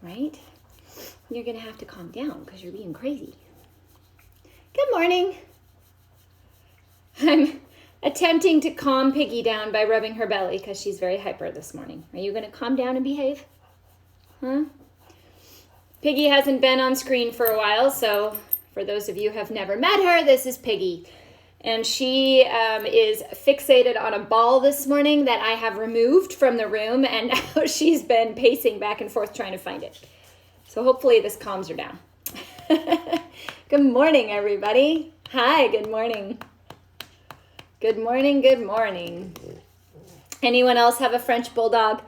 right? You're going to have to calm down because you're being crazy. Good morning. I'm attempting to calm Piggy down by rubbing her belly because she's very hyper this morning. Are you going to calm down and behave? Huh? Piggy hasn't been on screen for a while, so for those of you who have never met her, this is Piggy. And she is fixated on a ball this morning that I have removed from the room, and now she's been pacing back and forth trying to find it. So hopefully this calms her down. Good morning, everybody. Hi, good morning. Good morning, good morning. Anyone else have a French bulldog?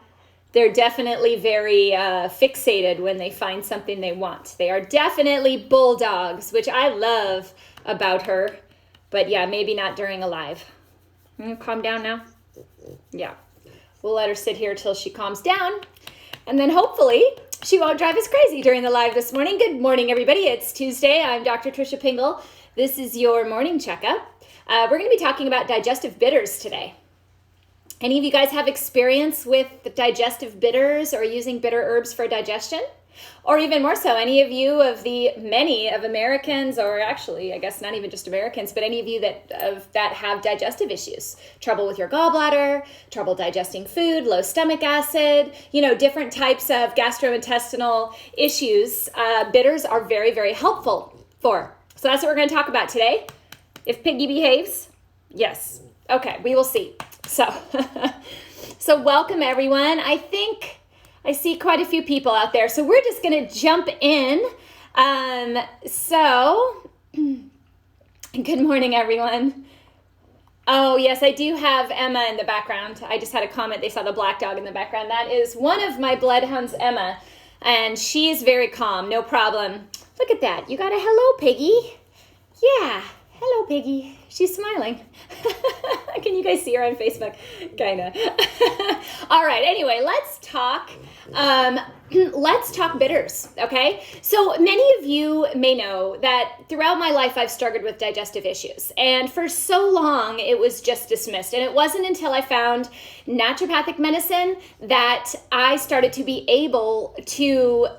They're definitely very fixated when they find something they want. They are definitely bulldogs, which I love about her. But yeah, maybe not during a live. Calm down now? Yeah. We'll let her sit here till she calms down. And then hopefully she won't drive us crazy during the live this morning. Good morning, everybody. It's Tuesday. I'm Dr. Tricia Pingle. This is your morning checkup. We're going to be talking about digestive bitters today. Any of you guys have experience with the digestive bitters or using bitter herbs for digestion? Or even more so, any of you of the many of Americans, or actually, I guess not even just Americans, but any of you that have digestive issues, trouble with your gallbladder, trouble digesting food, low stomach acid, different types of gastrointestinal issues, bitters are very, very helpful for. So that's what we're going to talk about today. If Piggy behaves, yes. Okay, we will see. So welcome everyone. I think I see quite a few people out there. So we're just going to jump in. Good morning, everyone. Oh, yes, I do have Emma in the background. I just had a comment. They saw the black dog in the background. That is one of my bloodhounds, Emma, and she's very calm. No problem. Look at that. You got a hello, Piggy. Yeah. Hello, Piggy. She's smiling. Can you guys see her on Facebook? Kinda. All right. Anyway, let's talk bitters. Okay. So many of you may know that throughout my life, I've struggled with digestive issues. And for so long, it was just dismissed. And it wasn't until I found naturopathic medicine that I started to be able to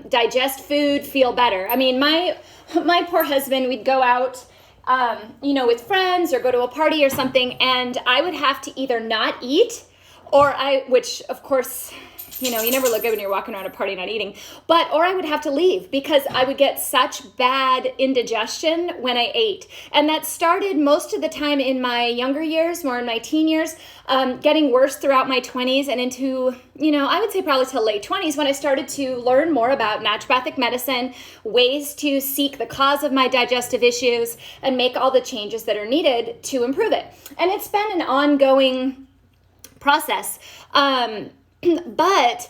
digest food, feel better. I mean, my poor husband, we'd go out with friends or go to a party or something, and I would have to either not eat which of course, you never look good when you're walking around a party not eating, or I would have to leave because I would get such bad indigestion when I ate. And that started most of the time in my younger years, more in my teen years, getting worse throughout my 20s and into, I would say probably till late 20s when I started to learn more about naturopathic medicine, ways to seek the cause of my digestive issues and make all the changes that are needed to improve it. And it's been an ongoing process. But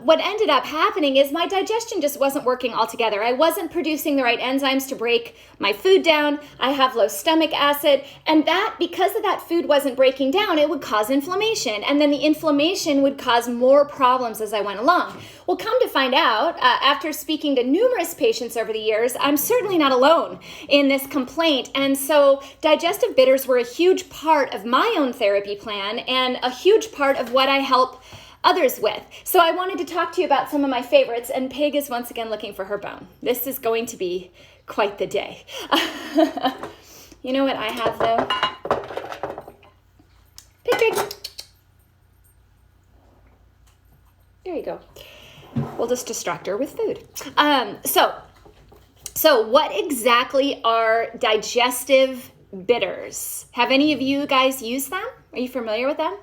what ended up happening is my digestion just wasn't working altogether. I wasn't producing the right enzymes to break my food down. I have low stomach acid, and because of that food wasn't breaking down, it would cause inflammation, and then the inflammation would cause more problems as I went along. Well, come to find out, after speaking to numerous patients over the years, I'm certainly not alone in this complaint, and so digestive bitters were a huge part of my own therapy plan and a huge part of what I help others with. So I wanted to talk to you about some of my favorites, and Pig is once again looking for her bone. This is going to be quite the day. You know what I have though? Pig. There you go. We'll just distract her with food. So what exactly are digestive bitters? Have any of you guys used them? Are you familiar with them?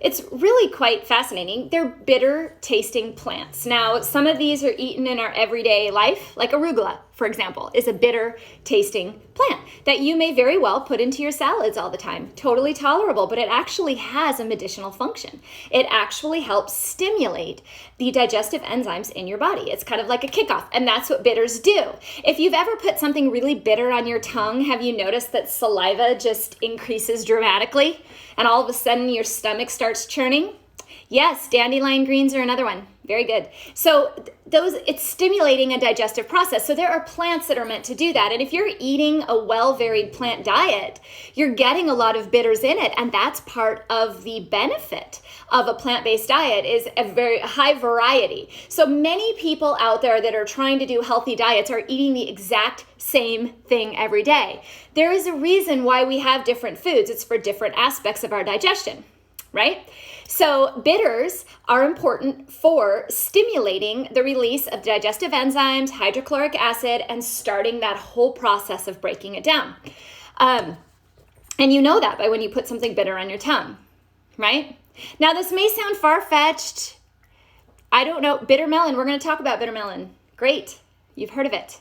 It's really quite fascinating. They're bitter tasting plants. Now, some of these are eaten in our everyday life, like arugula, for example, is a bitter tasting plant that you may very well put into your salads all the time. Totally tolerable, but it actually has a medicinal function. It actually helps stimulate the digestive enzymes in your body. It's kind of like a kickoff, and that's what bitters do. If you've ever put something really bitter on your tongue, have you noticed that saliva just increases dramatically? And all of a sudden your stomach starts churning? Yes, dandelion greens are another one. Very good. So it's stimulating a digestive process. So there are plants that are meant to do that. And if you're eating a well-varied plant diet, you're getting a lot of bitters in it. And that's part of the benefit of a plant-based diet, is a very high variety. So many people out there that are trying to do healthy diets are eating the exact same thing every day. There is a reason why we have different foods. It's for different aspects of our digestion, right? So bitters are important for stimulating the release of digestive enzymes, hydrochloric acid, and starting that whole process of breaking it down. And you know that by when you put something bitter on your tongue, right? Now, this may sound far-fetched. I don't know. Bitter melon. We're going to talk about bitter melon. Great. You've heard of it.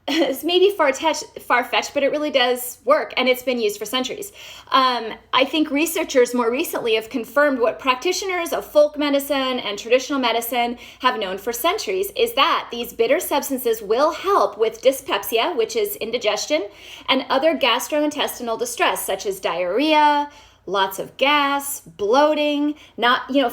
It's maybe far-fetched, but it really does work, and it's been used for centuries. I think researchers more recently have confirmed what practitioners of folk medicine and traditional medicine have known for centuries, is that these bitter substances will help with dyspepsia, which is indigestion, and other gastrointestinal distress, such as diarrhea, lots of gas, bloating,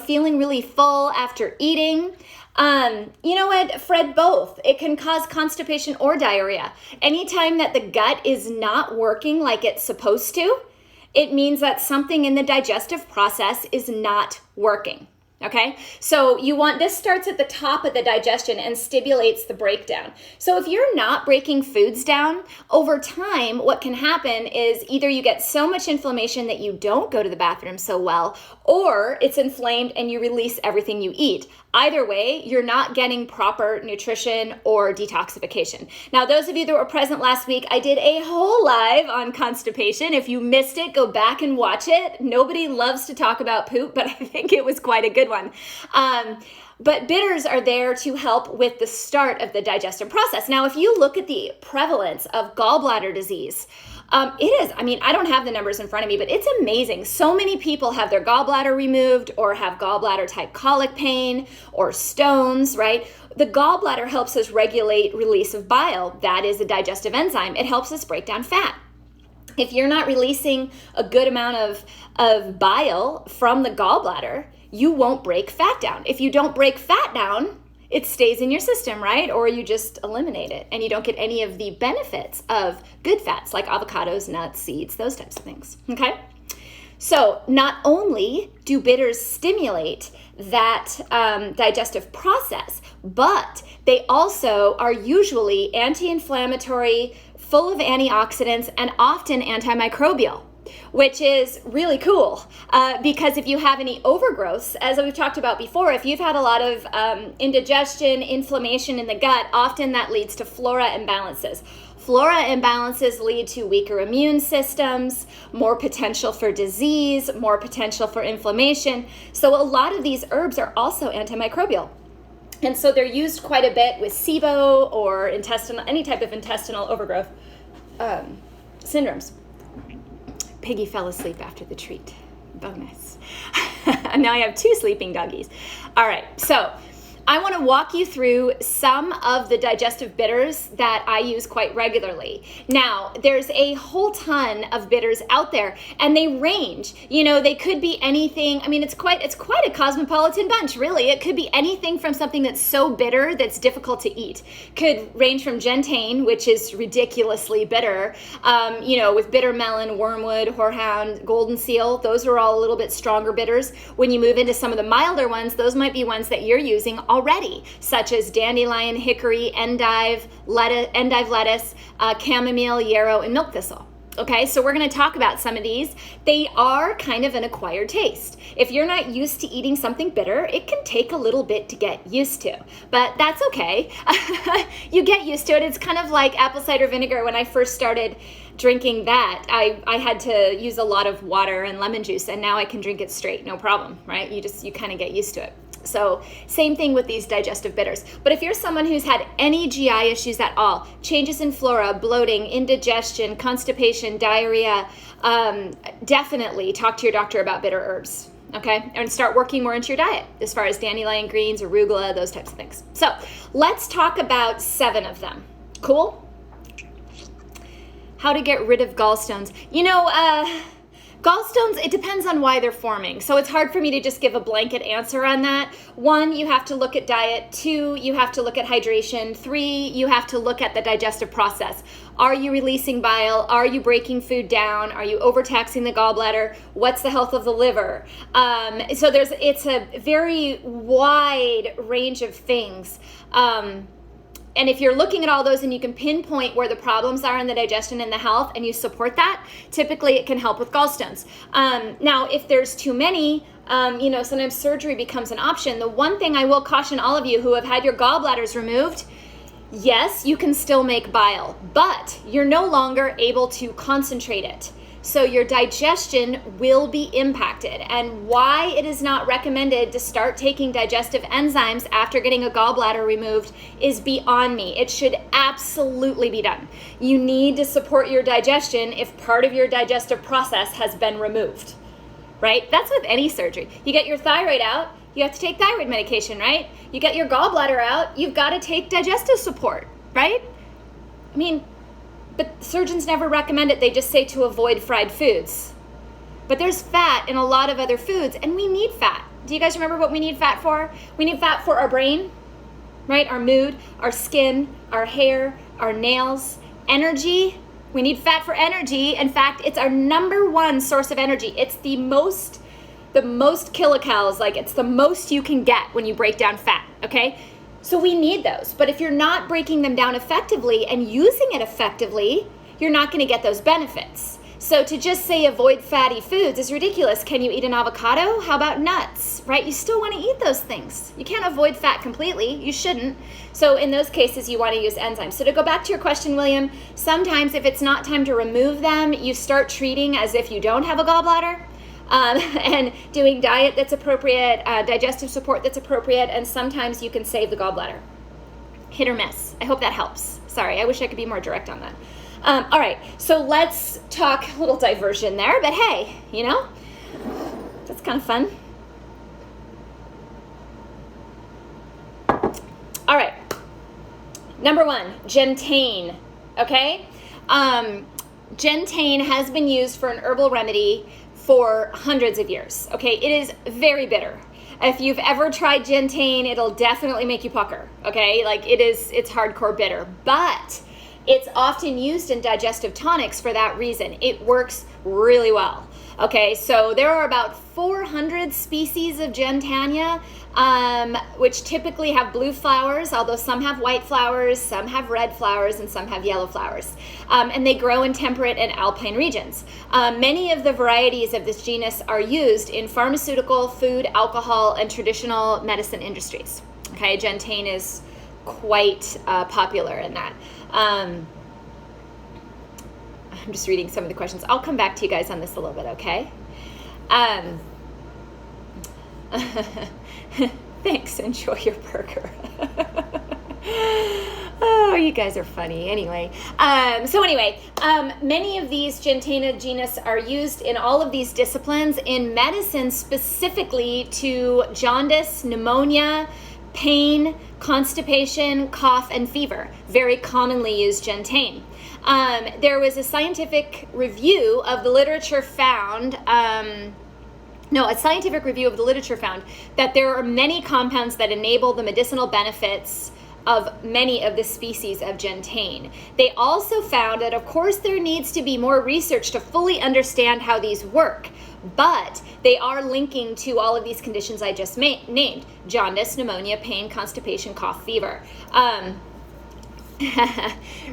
feeling really full after eating. You know what, Fred, both. It can cause constipation or diarrhea. Anytime that the gut is not working like it's supposed to, it means that something in the digestive process is not working. Okay, so this starts at the top of the digestion and stimulates the breakdown. So if you're not breaking foods down, over time, what can happen is either you get so much inflammation that you don't go to the bathroom so well, or it's inflamed and you release everything you eat. Either way, you're not getting proper nutrition or detoxification. Now, those of you that were present last week, I did a whole live on constipation. If you missed it, go back and watch it. Nobody loves to talk about poop, but I think it was quite a good one. But bitters are there to help with the start of the digestive process. Now, if you look at the prevalence of gallbladder disease, it is, I don't have the numbers in front of me, but it's amazing. So many people have their gallbladder removed or have gallbladder type colic pain or stones, right? The gallbladder helps us regulate release of bile. That is a digestive enzyme. It helps us break down fat. If you're not releasing a good amount of bile from the gallbladder, you won't break fat down. If you don't break fat down, it stays in your system, right? Or you just eliminate it and you don't get any of the benefits of good fats like avocados, nuts, seeds, those types of things, okay? So not only do bitters stimulate that digestive process, but they also are usually anti-inflammatory, full of antioxidants, and often antimicrobial, which is really cool because if you have any overgrowths, as we've talked about before, if you've had a lot of indigestion, inflammation in the gut, often that leads to flora imbalances. Flora imbalances lead to weaker immune systems, more potential for disease, more potential for inflammation. So a lot of these herbs are also antimicrobial. And so they're used quite a bit with SIBO or any type of intestinal overgrowth syndromes. Piggy fell asleep after the treat. Bonus. Now I have 2 sleeping doggies. All right, so I want to walk you through some of the digestive bitters that I use quite regularly. Now, there's a whole ton of bitters out there, and they range. They could be anything. It's quite a cosmopolitan bunch, really. It could be anything from something that's so bitter that's difficult to eat. Could range from gentiane, which is ridiculously bitter, with bitter melon, wormwood, horehound, goldenseal. Those are all a little bit stronger bitters. When you move into some of the milder ones, those might be ones that you're using already, such as dandelion, hickory, endive lettuce, chamomile, yarrow, and milk thistle. Okay, so we're going to talk about some of these. They are kind of an acquired taste. If you're not used to eating something bitter, it can take a little bit to get used to, but that's okay. You get used to it. It's kind of like apple cider vinegar. When I first started drinking that, I had to use a lot of water and lemon juice, and now I can drink it straight, no problem, right? You kind of get used to it. So same thing with these digestive bitters. But if you're someone who's had any GI issues at all, changes in flora, bloating, indigestion, constipation, diarrhea, definitely talk to your doctor about bitter herbs, okay? And start working more into your diet as far as dandelion greens, arugula, those types of things. So let's talk about 7 of them. Cool? How to get rid of gallstones. Gallstones, it depends on why they're forming. So it's hard for me to just give a blanket answer on that. 1, you have to look at diet. 2, you have to look at hydration. 3, you have to look at the digestive process. Are you releasing bile? Are you breaking food down? Are you overtaxing the gallbladder? What's the health of the liver? So it's a very wide range of things. And if you're looking at all those and you can pinpoint where the problems are in the digestion and the health and you support that, typically it can help with gallstones. Now, if there's too many, sometimes surgery becomes an option. The one thing I will caution all of you who have had your gallbladders removed, yes, you can still make bile, but you're no longer able to concentrate it. So your digestion will be impacted. And why it is not recommended to start taking digestive enzymes after getting a gallbladder removed is beyond me. It should absolutely be done. You need to support your digestion if part of your digestive process has been removed, right? That's with any surgery. You get your thyroid out, you have to take thyroid medication, right? You get your gallbladder out, you've got to take digestive support, right? I mean, but surgeons never recommend it. They just say to avoid fried foods. But there's fat in a lot of other foods, and we need fat. Do you guys remember what we need fat for? We need fat for our brain, right? Our mood, our skin, our hair, our nails, energy. We need fat for energy. In fact, it's our number one source of energy. It's the most kilocalories, like it's the most you can get when you break down fat, okay? So we need those, but if you're not breaking them down effectively and using it effectively, you're not going to get those benefits. So to just say avoid fatty foods is ridiculous. Can you eat an avocado? How about nuts, right? You still want to eat those things. You can't avoid fat completely. You shouldn't. So in those cases, you want to use enzymes. So to go back to your question, William, sometimes if it's not time to remove them, you start treating as if you don't have a gallbladder. And doing diet that's appropriate, digestive support that's appropriate, and sometimes you can save the gallbladder. Hit or miss. I hope that helps. Sorry, I wish I could be more direct on that. All right, so let's talk a little diversion there, but hey, that's kind of fun. All right, number 1, gentiane, okay? Gentiane has been used for an herbal remedy for hundreds of years, okay? It is very bitter. If you've ever tried gentiane, it'll definitely make you pucker, okay? Like it's hardcore bitter, but it's often used in digestive tonics for that reason. It works really well, okay? So there are about 400 species of gentiana, which typically have blue flowers, although some have white flowers, some have red flowers, and some have yellow flowers. And they grow in temperate and alpine regions. Many of the varieties of this genus are used in pharmaceutical, food, alcohol, and traditional medicine industries. Okay, gentiane is quite popular in that. I'm just reading some of the questions. I'll come back to you guys on this a little bit, okay? Thanks. Enjoy your burger. Oh, you guys are funny. Anyway, many of these gentiana genus are used in all of these disciplines in medicine, specifically to jaundice, pneumonia, pain, constipation, cough, and fever. Very commonly used gentiane. There was a scientific review of the literature found that there are many compounds that enable the medicinal benefits of many of the species of gentiane. They also found that, of course, there needs to be more research to fully understand how these work, but they are linking to all of these conditions I just named: jaundice, pneumonia, pain, constipation, cough, fever.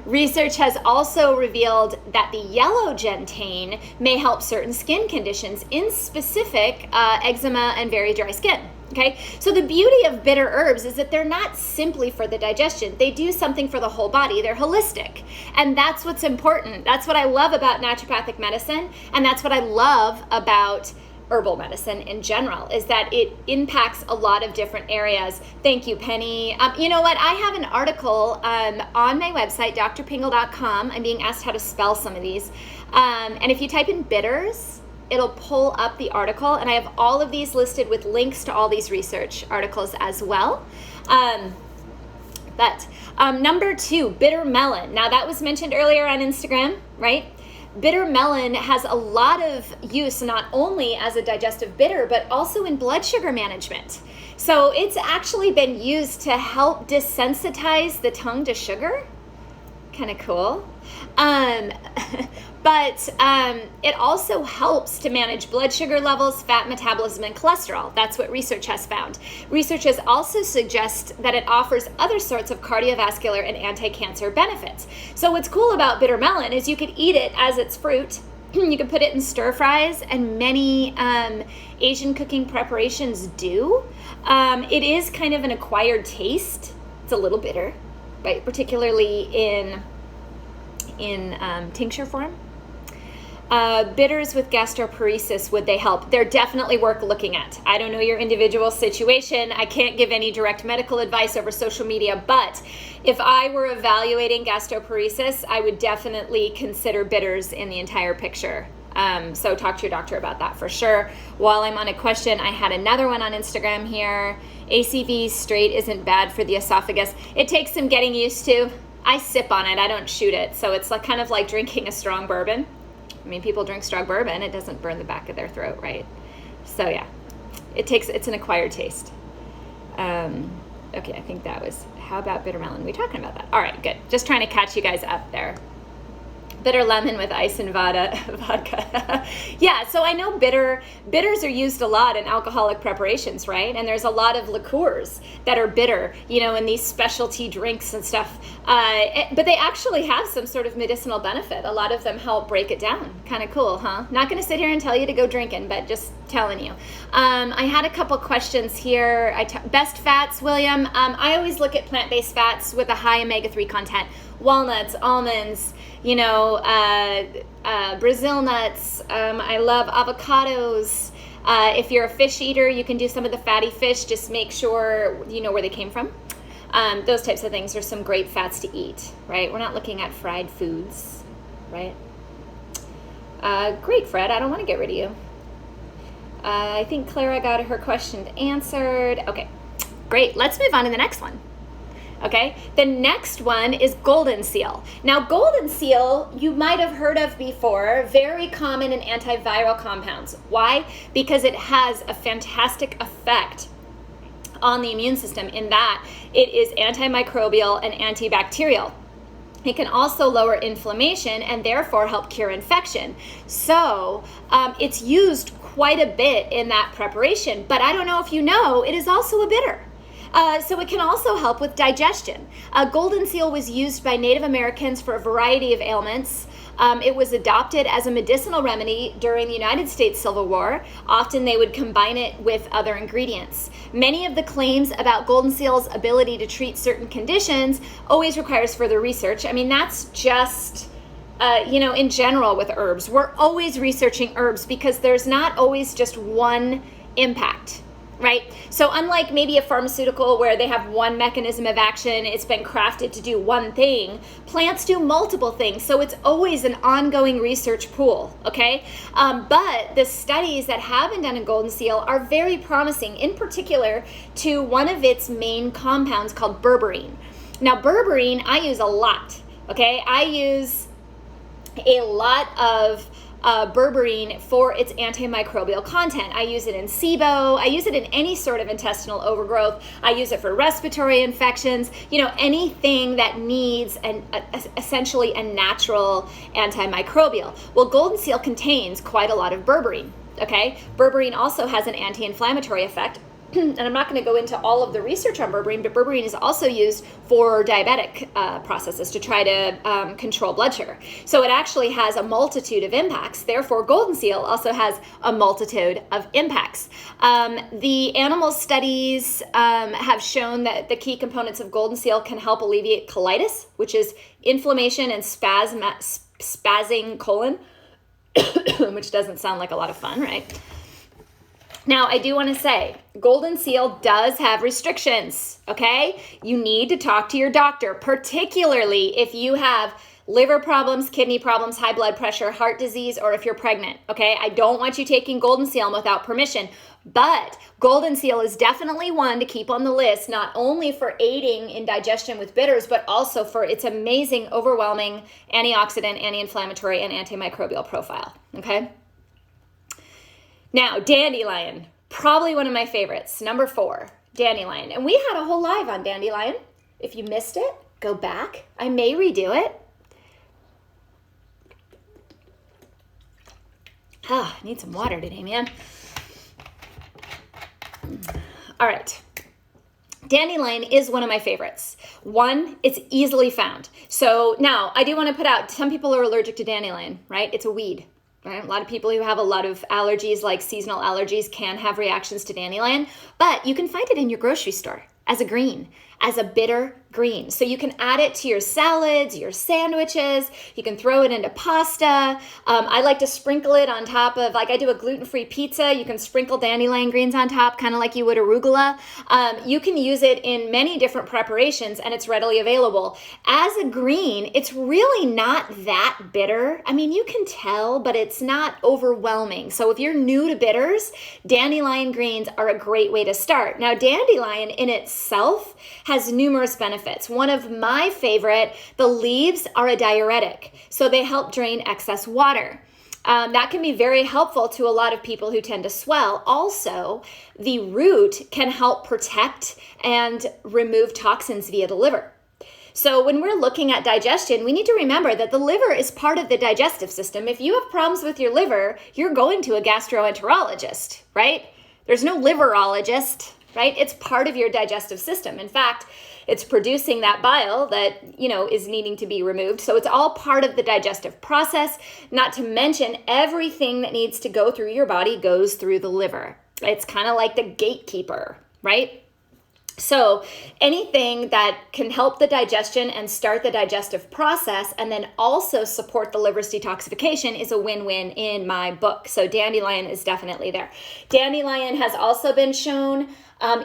Research has also revealed that the yellow gentiane may help certain skin conditions, in specific eczema and very dry skin. Okay, so the beauty of bitter herbs is that they're not simply for the digestion. They do something for the whole body. They're holistic, and that's what's important. That's what I love about naturopathic medicine, and that's what I love about herbal medicine in general, is that it impacts a lot of different areas. Thank you, Penny. You know what? I have an article on my website, drpingle.com. I'm being asked how to spell some of these. And if you type in bitters, it'll pull up the article, and I have all of these listed with links to all these research articles as well. Number 2, bitter melon. Now that was mentioned earlier on Instagram, right? Bitter melon has a lot of use, not only as a digestive bitter, but also in blood sugar management. So it's actually been used to help desensitize the tongue to sugar. Kind of cool. But it also helps to manage blood sugar levels, fat metabolism, and cholesterol. That's what research has found. Research has also suggested that it offers other sorts of cardiovascular and anti-cancer benefits. So what's cool about bitter melon is you could eat it as its fruit. You can put it in stir fries, and many Asian cooking preparations do. It is kind of an acquired taste. It's a little bitter, right? Particularly in tincture form. Bitters with gastroparesis, would they help? They're definitely worth looking at. I don't know your individual situation. I can't give any direct medical advice over social media, but if I were evaluating gastroparesis, I would definitely consider bitters in the entire picture. So talk to your doctor about that for sure. While I'm on a question, I had another one on Instagram here. ACV straight isn't bad for the esophagus. It takes some getting used to. I sip on it, I don't shoot it. So it's like kind of like drinking a strong bourbon. I mean, people drink strong bourbon, it doesn't burn the back of their throat, right? So yeah, it's an acquired taste. Okay, I think that was, how about bitter melon? We talking about that? All right, good. Just trying to catch you guys up there. Bitter lemon with ice and vodka. Yeah, so I know bitters are used a lot in alcoholic preparations, right? And there's a lot of liqueurs that are bitter, in these specialty drinks and stuff. But they actually have some sort of medicinal benefit. A lot of them help break it down. Kind of cool, huh? Not going to sit here and tell you to go drinking, but just telling you. I had a couple questions here. Best fats, William. I always look at plant-based fats with a high omega-3 content. Walnuts, almonds, Brazil nuts. I love avocados. If you're a fish eater, you can do some of the fatty fish. Just make sure you know where they came from. Those types of things are some great fats to eat, right? We're not looking at fried foods, right? Great, Fred. I don't want to get rid of you. I think Clara got her question answered. Okay, great. Let's move on to the next one. Okay, the next one is Goldenseal. Now, Goldenseal, you might have heard of before, very common in antiviral compounds. Why? Because it has a fantastic effect on the immune system in that it is antimicrobial and antibacterial. It can also lower inflammation and therefore help cure infection. So it's used quite a bit in that preparation, but I don't know if you know, it is also a bitter. So it can also help with digestion. Goldenseal was used by Native Americans for a variety of ailments. It was adopted as a medicinal remedy during the United States Civil War. Often they would combine it with other ingredients. Many of the claims about Goldenseal's ability to treat certain conditions always requires further research. I mean, that's just, in general with herbs. We're always researching herbs because there's not always just one impact. Right? So unlike maybe a pharmaceutical where they have one mechanism of action, it's been crafted to do one thing, plants do multiple things. So it's always an ongoing research pool, okay? But the studies that have been done in Goldenseal are very promising, in particular to one of its main compounds called berberine. Now, berberine I use a lot, okay? I use a lot of berberine for its antimicrobial content. I use it in SIBO. I use it in any sort of intestinal overgrowth. I use it for respiratory infections, anything that needs essentially a natural antimicrobial. Well, Goldenseal contains quite a lot of berberine, okay? Berberine also has an anti-inflammatory effect. And I'm not going to go into all of the research on berberine, but berberine is also used for diabetic processes to try to control blood sugar. So it actually has a multitude of impacts. Therefore, Goldenseal also has a multitude of impacts. The animal studies have shown that the key components of Goldenseal can help alleviate colitis, which is inflammation and spazzing colon, which doesn't sound like a lot of fun, right? Now, I do want to say, Goldenseal does have restrictions, okay? You need to talk to your doctor, particularly if you have liver problems, kidney problems, high blood pressure, heart disease, or if you're pregnant, okay? I don't want you taking Goldenseal without permission, but Goldenseal is definitely one to keep on the list, not only for aiding in digestion with bitters, but also for its amazing, overwhelming antioxidant, anti-inflammatory, and antimicrobial profile, okay? Now, Dandelion, probably one of my favorites, number 4, Dandelion. And we had a whole live on Dandelion. If you missed it, go back. I may redo it. I need some water today, man. All right. Dandelion is one of my favorites. One, it's easily found. So now I do want to put out, some people are allergic to dandelion, right? It's a weed, right? A lot of people who have a lot of allergies, like seasonal allergies, can have reactions to dandelion, but you can find it in your grocery store as a green, as a bitter green. So you can add it to your salads, your sandwiches. You can throw it into pasta. I like to sprinkle it on top of, like I do a gluten-free pizza. You can sprinkle dandelion greens on top, kind of like you would arugula. You can use it in many different preparations and it's readily available. As a green, it's really not that bitter. I mean, you can tell, but it's not overwhelming. So if you're new to bitters, dandelion greens are a great way to start. Now, dandelion in itself has numerous benefits. One of my favorite, the leaves are a diuretic, so they help drain excess water. That can be very helpful to a lot of people who tend to swell. Also, the root can help protect and remove toxins via the liver. So when we're looking at digestion, we need to remember that the liver is part of the digestive system. If you have problems with your liver, you're going to a gastroenterologist, right? There's no liverologist, right? It's part of your digestive system. In fact, it's producing that bile that, is needing to be removed. So it's all part of the digestive process, not to mention everything that needs to go through your body goes through the liver. It's kind of like the gatekeeper, right? So anything that can help the digestion and start the digestive process and then also support the liver's detoxification is a win-win in my book. So dandelion is definitely there. Dandelion has also been shown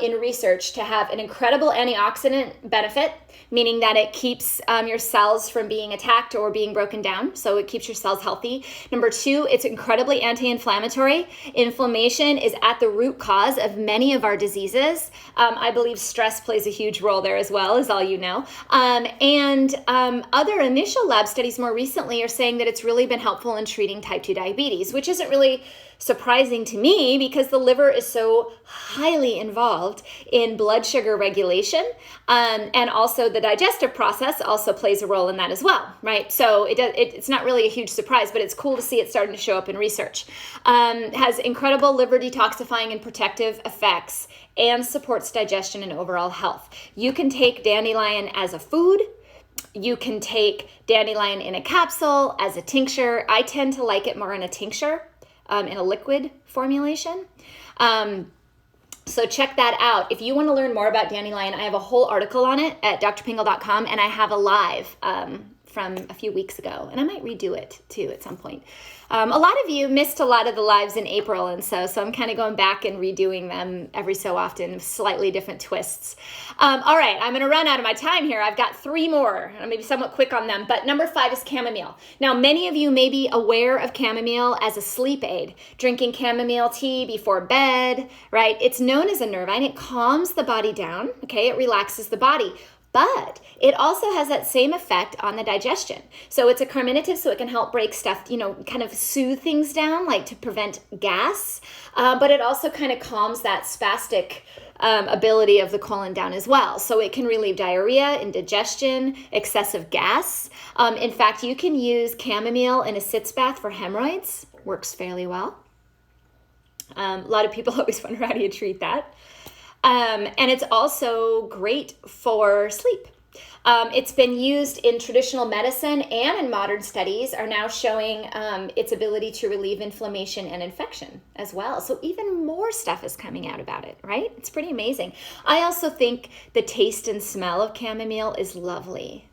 in research to have an incredible antioxidant benefit, meaning that it keeps your cells from being attacked or being broken down. So it keeps your cells healthy. Number 2, it's incredibly anti-inflammatory. Inflammation is at the root cause of many of our diseases. I believe stress plays a huge role there as well, as all you know. Other initial lab studies more recently are saying that it's really been helpful in treating type 2 diabetes, which isn't really surprising to me because the liver is so highly involved in blood sugar regulation, and also the digestive process also plays a role in that as well, right? So it's not really a huge surprise, but it's cool to see it starting to show up in research. Has incredible liver detoxifying and protective effects and supports digestion and overall health. You can take dandelion as a food. You can take dandelion in a capsule, as a tincture. I tend to like it more in a tincture, in a liquid formulation. So check that out. If you want to learn more about dandelion, I have a whole article on it at drpingle.com, and I have a live from a few weeks ago, and I might redo it too at some point. A lot of you missed a lot of the lives in April, and so I'm kind of going back and redoing them every so often, slightly different twists. All right, I'm going to run out of my time here. I've got 3 more. I'm going to be somewhat quick on them, but number 5 is chamomile. Now, many of you may be aware of chamomile as a sleep aid, drinking chamomile tea before bed, right? It's known as a nervine. It calms the body down, okay? It relaxes the body. But it also has that same effect on the digestion. So it's a carminative, so it can help break stuff, kind of soothe things down, like to prevent gas. But it also kind of calms that spastic ability of the colon down as well. So it can relieve diarrhea, indigestion, excessive gas. In fact, you can use chamomile in a sitz bath for hemorrhoids. Works fairly well. A lot of people always wonder, how do you treat that? And it's also great for sleep. It's been used in traditional medicine, and in modern studies are now showing its ability to relieve inflammation and infection as well. So even more stuff is coming out about it, right? It's pretty amazing. I also think the taste and smell of chamomile is lovely.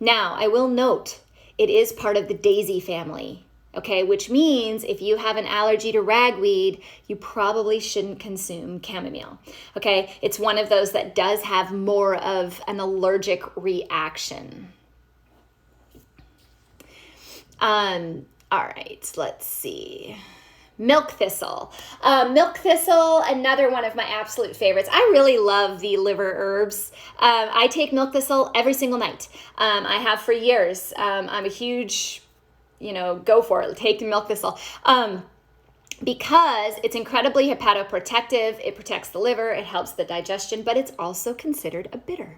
Now, I will note, it is part of the daisy family. Okay, which means if you have an allergy to ragweed, you probably shouldn't consume chamomile. Okay, it's one of those that does have more of an allergic reaction. All right, let's see. Milk thistle. Milk thistle, another one of my absolute favorites. I really love the liver herbs. I take milk thistle every single night. I have for years. I'm a huge, go for it. Take the milk thistle. Because it's incredibly hepatoprotective. It protects the liver. It helps the digestion, but it's also considered a bitter.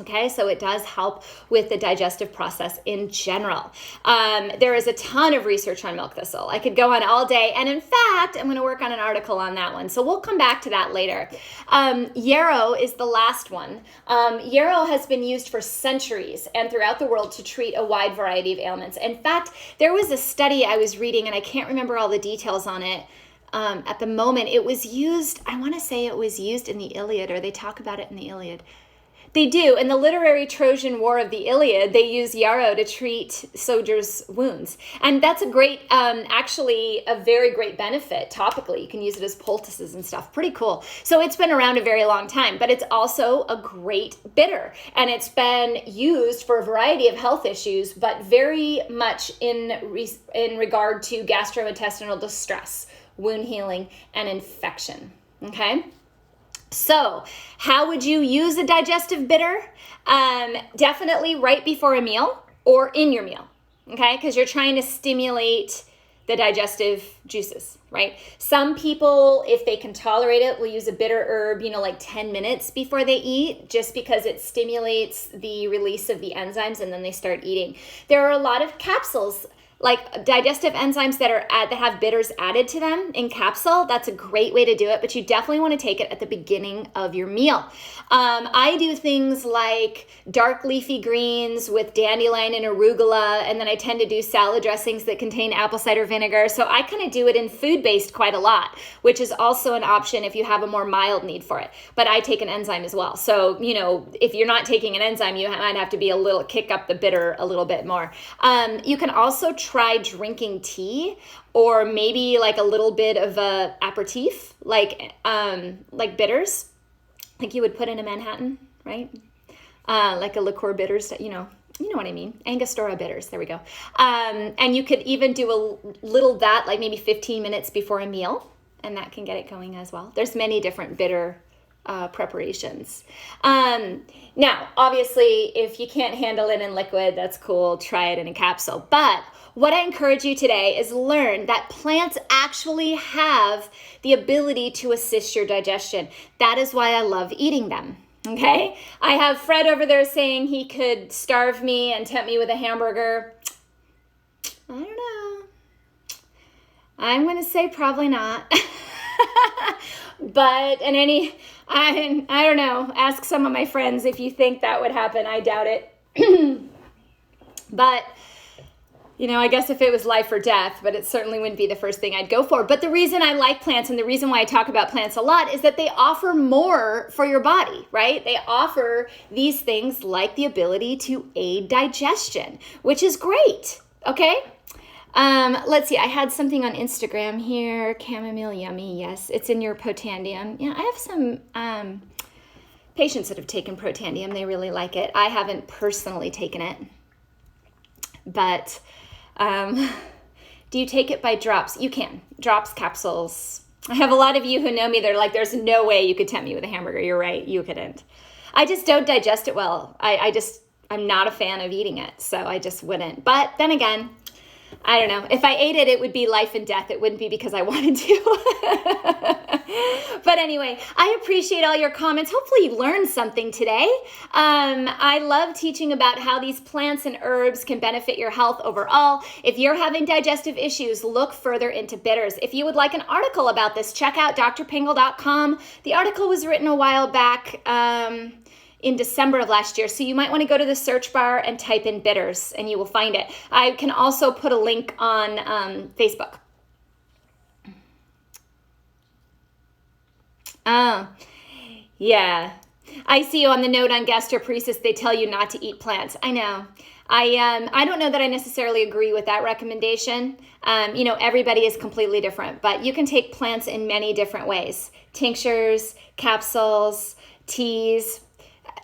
Okay, so it does help with the digestive process in general. There is a ton of research on milk thistle. I could go on all day, and in fact, I'm going to work on an article on that one, so we'll come back to that later. Yarrow is the last one. Yarrow has been used for centuries and throughout the world to treat a wide variety of ailments. In fact, there was a study I was reading, and I can't remember all the details on it. At the moment, it was used, I want to say it was used in the Iliad, or they talk about it in the Iliad. They do. In the literary Trojan War of the Iliad, they use yarrow to treat soldiers' wounds. And that's a great, actually a very great benefit topically. You can use it as poultices and stuff. Pretty cool. So it's been around a very long time, but it's also a great bitter. And it's been used for a variety of health issues, but very much in regard to gastrointestinal distress, wound healing, and infection. Okay? So how would you use a digestive bitter? Definitely right before a meal or in your meal, okay? Because you're trying to stimulate the digestive juices, right? Some people, if they can tolerate it, will use a bitter herb, like 10 minutes before they eat, just because it stimulates the release of the enzymes and then they start eating. There are a lot of capsules, like digestive enzymes that have bitters added to them in capsule. That's a great way to do it, but you definitely want to take it at the beginning of your meal. I do things like dark leafy greens with dandelion and arugula, and then I tend to do salad dressings that contain apple cider vinegar. So I kind of do it in food-based quite a lot, which is also an option if you have a more mild need for it. But I take an enzyme as well. So, if you're not taking an enzyme, you might have to kick up the bitter a little bit more. You can also try drinking tea, or maybe like a little bit of a aperitif, like bitters, like you would put in a Manhattan, right? Like a liqueur bitters, you know what I mean. Angostura bitters, there we go. And you could even do a little that, like maybe 15 minutes before a meal, and that can get it going as well. There's many different bitter preparations. Now, obviously, if you can't handle it in liquid, that's cool. Try it in a capsule. But what I encourage you today is learn that plants actually have the ability to assist your digestion. That is why I love eating them. Okay? I have Fred over there saying he could starve me and tempt me with a hamburger. I don't know. I'm going to say probably not. But, I don't know. Ask some of my friends if you think that would happen. I doubt it. But, I guess if it was life or death, but it certainly wouldn't be the first thing I'd go for. But the reason I like plants and the reason why I talk about plants a lot is that they offer more for your body, right? They offer these things like the ability to aid digestion, which is great, okay? Let's see. I had something on Instagram here. Chamomile yummy. Yes, it's in your Protandium. Yeah, I have some patients that have taken Protandium. They really like it. I haven't personally taken it, but do you take it by drops? You can. Drops, capsules. I have a lot of you who know me. They're like, there's no way you could tempt me with a hamburger. You're right. You couldn't. I just don't digest it well. I'm not a fan of eating it, so I just wouldn't. But then again, I don't know. If I ate it, it would be life and death. It wouldn't be because I wanted to. But anyway, I appreciate all your comments. Hopefully you learned something today. I love teaching about how these plants and herbs can benefit your health overall. If you're having digestive issues, look further into bitters. If you would like an article about this, check out drpingle.com. The article was written a while back, in December of last year. So you might want to go to the search bar and type in bitters and you will find it. I can also put a link on Facebook. Oh, yeah. I see you on the note on gastroparesis. They tell you not to eat plants. I know. I don't know that I necessarily agree with that recommendation. Everybody is completely different, but you can take plants in many different ways. Tinctures, capsules, teas,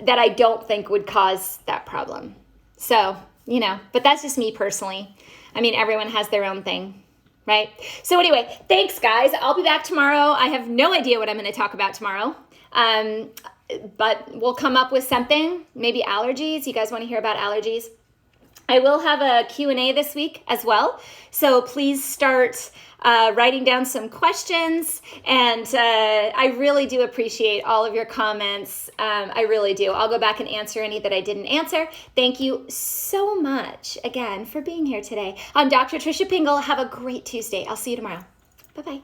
that I don't think would cause that problem. So, but that's just me personally. I mean, everyone has their own thing, right? So anyway, thanks guys. I'll be back tomorrow. I have no idea what I'm going to talk about tomorrow. But we'll come up with something, maybe allergies. You guys want to hear about allergies? I will have a Q&A this week as well. So please start writing down some questions. And I really do appreciate all of your comments. I really do. I'll go back and answer any that I didn't answer. Thank you so much again for being here today. I'm Dr. Tricia Pingle. Have a great Tuesday. I'll see you tomorrow. Bye-bye.